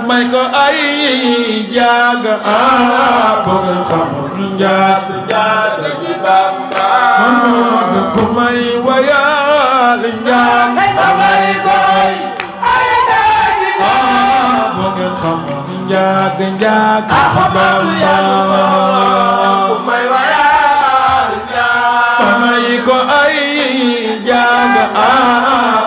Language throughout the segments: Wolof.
may ko ay jaaga bu ngeen xamul jaaga ji Bamba Mamadu ku may wayal jaaga may ko ay jaaga bu ngeen xamul jaaga jaaga Bamba ku may wayal jaaga may ko ay jaaga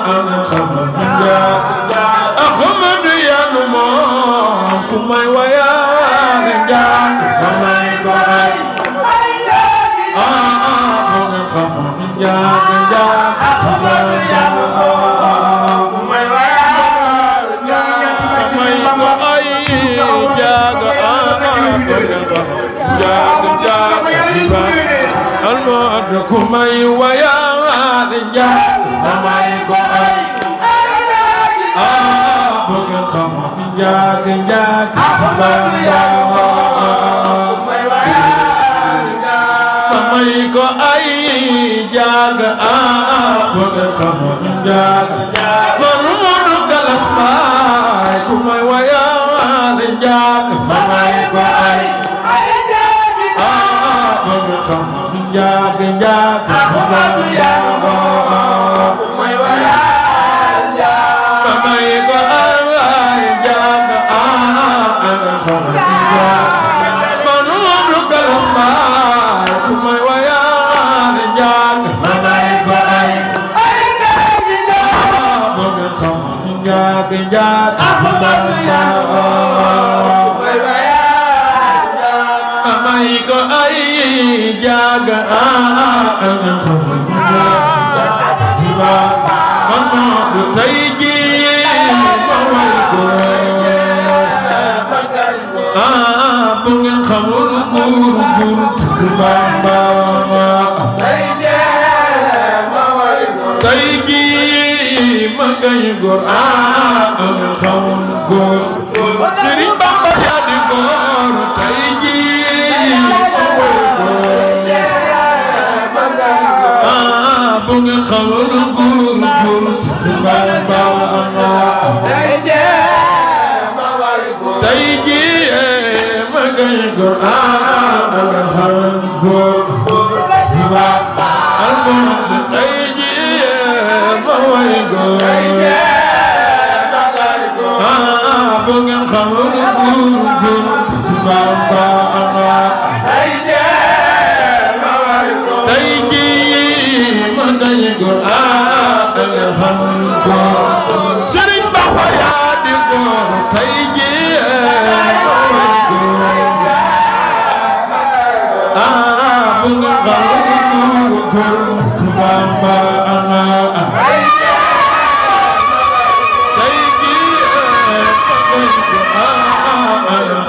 bu ngeen xamul jaaga Ahmadu yanu moom ku may wayal jaaga may ko ay bu ngeen xamul jaaga jaaga Ahmadu yanu moom ku may wayal jaaga may ko ay jaaga Ahmadu ku may wayal jaaga may ko ay bu ngeen xamul jaaga jaaga may ko ay jaaga bu ngeen xamul jaaga Mamadu Galas Baay ku may wayal jaaga may ko ay jaaga bu ngeen xamul jaaga jaaga ku may wayal jaaga may ko ay jaaga Mamadu Galas Baay ku may wayal jaaga may ko ay jaaga bu ngeen xamul jaaga jaaga may ko ay jaaga Mamadu tey jii ma way ko bu ngeen xamul góor Bamba tey jii ma gay góor bu ngeen xamul góor Sëriñ Bamba yaa di góor tey jii ma way ko bu ngeen xamul góor Bamba tey jii ma gay góor góor tey jii ma way góor bu ngeen xamul góor Bamba tey jii ma gay góor xamul góor Sëriñ Bamba yaa di góor tey jii bu ngeen xamul góor Bamba tey jii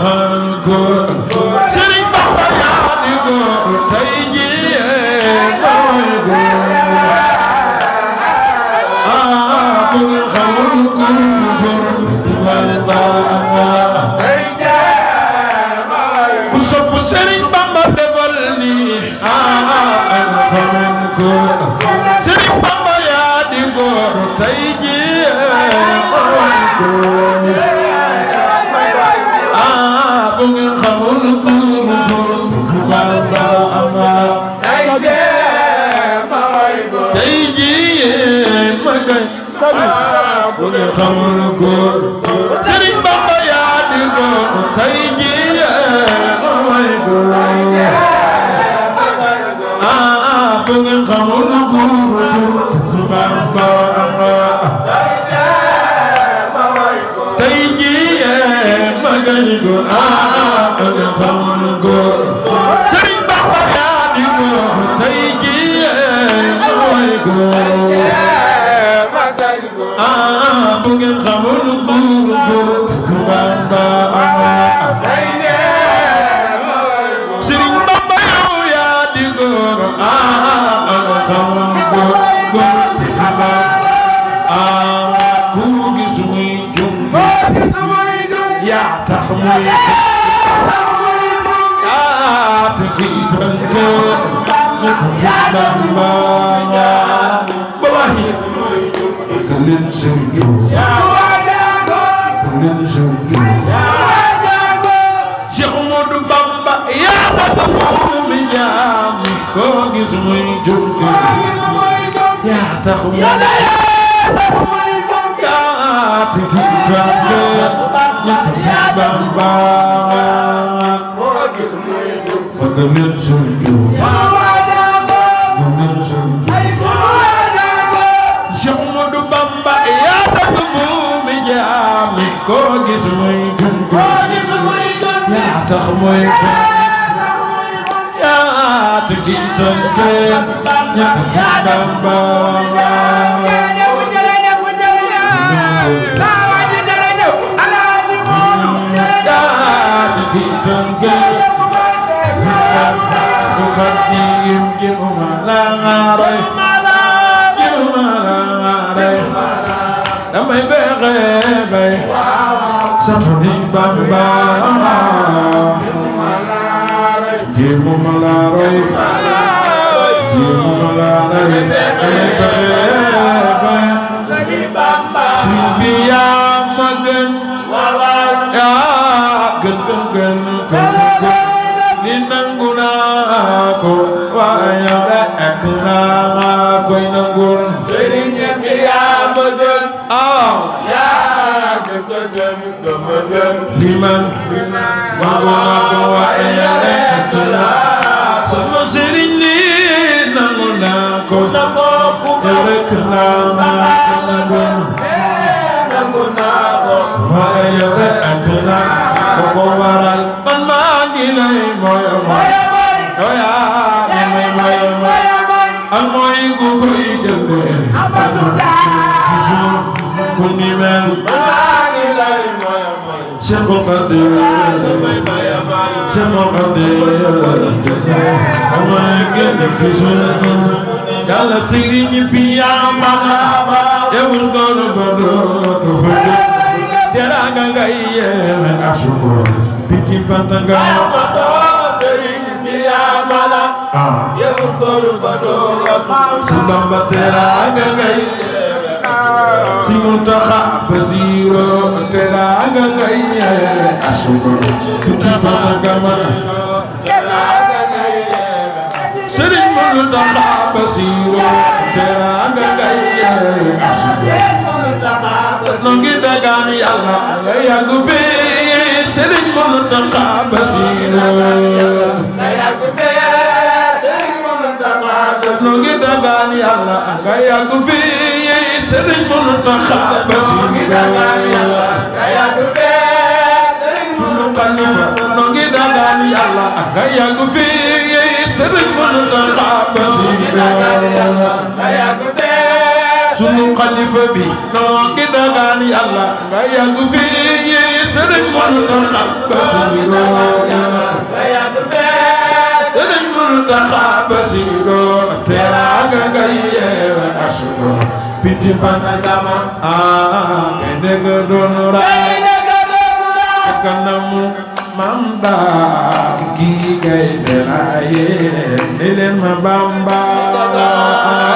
xamul góor Sëriñ Bamba yaa di góor tey jii bu ngeen xamul góor Bamba ku sopp Sëriñ Bamba defal ni xamul góor Sëriñ Bamba yaa di góor tey jii bu ngeen xamul góor Bamba tey jii ma gay bu ngeen xamul góor Sëriñ Bamba yaa di góor tey jii ma way góor bu ngeen xamul góor Bamba tey jii ma gay góor bu ngeen xamul góor Sëriñ Bamba yaa di góor tey jii ma way góor bu ngeen xamul góor Bamba Sëriñ Bamba yow yaa di góor xamul góor Bamba ku gis muy jum yaa tax muy yaa te kiital góor Bamba ba wahi kulen sëriñ mi jaami ko gis muy jóg yaa tax muy yaa ti fi bambe ñëpp Bamba bëgg leen suñu jóg Cheikh Modou Bamba yaa tax mi jaami ko gis muy jóg yaa tax muy yaa ti fi bambe ñëpp Bamba damay fexe bay safari Bamba jéemu ma la roy jéemu ma la roy damay fexe bay si bi yaa ma gën yaa gën li nangu naa ko waaye rek naa koy nangul sëriñ bi yaa ma gën yaa gën li man nangu naa ko waaye rek naa sama sëriñ li nangu naa ko rek naa nangu naa ko waaye rek naa ko waral man maa ngi lay moyo moyo ak mooy ku koy jël ku ni mel maa ngi lay moyo moyo Cheikh Qadir Cheikh Qadir amay gën gisul Yàlla sëriñ bi yaa ma yewul góor ba dootu fa teranga ngay yeeme asukor piki pantanga sëriñ bi yaa ma yewul góor ba dootu si Bamba teranga ngay si Muntaxa Basiru teranga ngay yeeme asukor piki pantanga sëriñ Muntaxa Basiru teranga ngay yeeme asukor nongi dagaan Yàlla nga yàgg fi Sëriñ Muntaxa Basiru nga yàgg fi Sëriñ Muntaxa Basiru nongi dagaan Yàlla nga yàgg fi Sëriñ Muntaxa Basiru nga yàgg fi sunu xalifa nongi dagaan Yàlla nga yàgg fi Sëriñ Muntaxa Basiru nga yàgg fi sunu xalifa bi noo ngi dagaan Yàlla nga yàgg fi Sëriñ Muntaxa Basiru nga yàgg fi Sëriñ Muntaxa Basiru teraanga nga yeewe asuro piti pantagama ngay dégg doonu raay kanamu Maam Daam kii ngay deraaye ni leen ma Bamba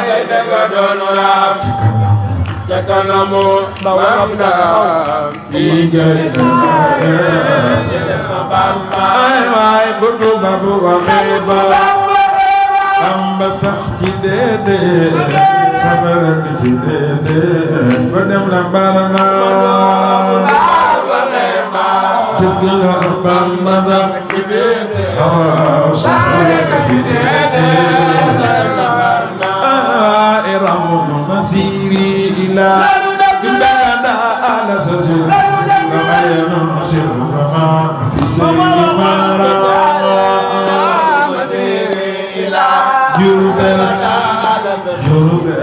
ngay dégg doonu raay kanamu Maam Daam kii ngay deraaye ni leen ma Bamba ay waay butu babu waxee ba Bamba sax ci déedéet safara ci déedéet ba dem la barana tugla Bamba sax ci déedéet safara ci déedéet la barana iramu masiri ila bada ala sasu la ayna sirma fi sayyara Jurubel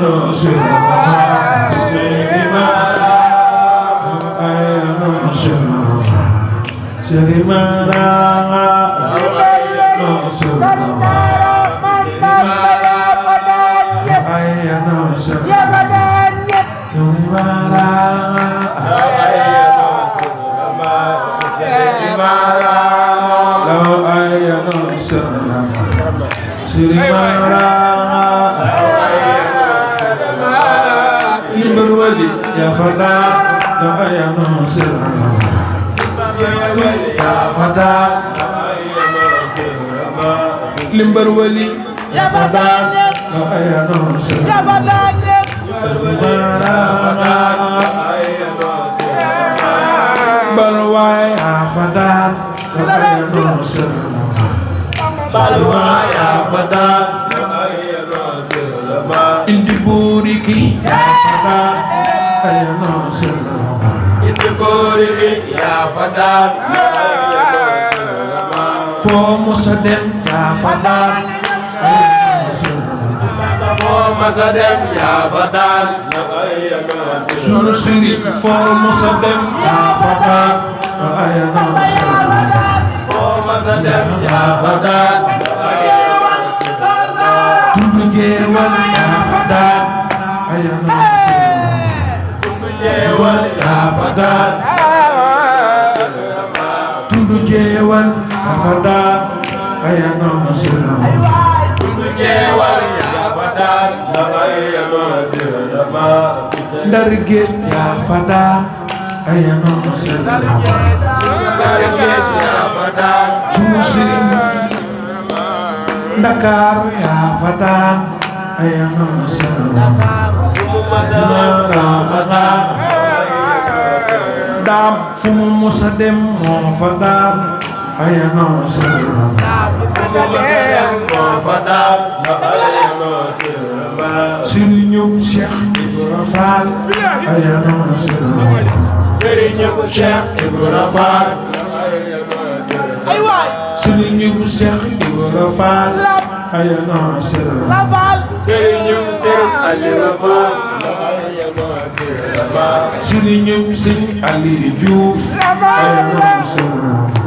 no shirma Serimara ayano shirma Serimara no shirma ayano shirma Serimara ayano shirma Sirimara Ibn Wali Ya Fada Ya Ayano Sirana Ya Fada limbar wali ya fadal ay no ya fadal balwaay ya fadal ay no balwaay ya fadal ay no indi buriki ya fadal ay no indi buriki ya fadal foo musa dem yaa fa daan foo musa dem yaa fa daan sunu sëriñ foo musa dem yaa fa daan foo musa dem yaa fa daan tundu jeewal yaa fa daan tundu jeewal yaa fa daan tundu jeewal Fadal ayano sirna tundu jeewal ya fadal ayano sirna ndarget ya fadal ayano sirna ndarget ya fadal sunu sëriñ Dakar ya fadal ayano sirna dam fu mu musa dem moo fadal ayano sirna sëriñu Cheikh Ibra Fall ayano sirna sëriñu Cheikh Ibra Fall sëriñu Cheikh Ibra Fall ayano sirna sëriñu Cheikh Aliou Fall sëriñu Sëriñ Aliou Diouf ayano sirna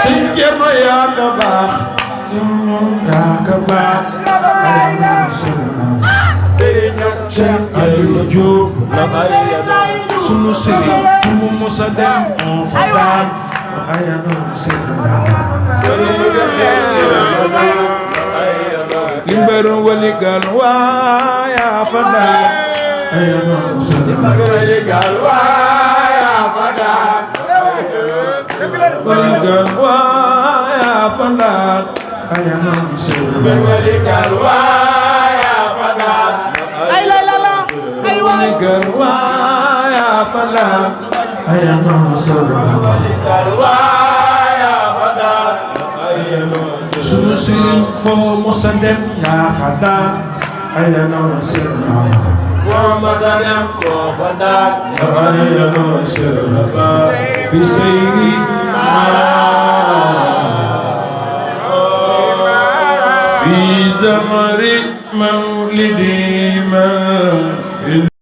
sëñ Cerno yaa ka baax yaa ka baax Cheikh Aliou Diouf sunu sëriñ fu mu musa dem moo fa daan ayano sirna limbaru wali gal waa yaa fa daan ayano sirna Waligal waya fadal ayano sirna waligal waya fadal ay la la la ay waligal waya fadal ayano sirna waligal waya fadal ayano sunu sëriñ foo musa dem yaa fadal ayano sirna foo musa dem moo fadal ayano sirna fi sayri في زمر مولدي من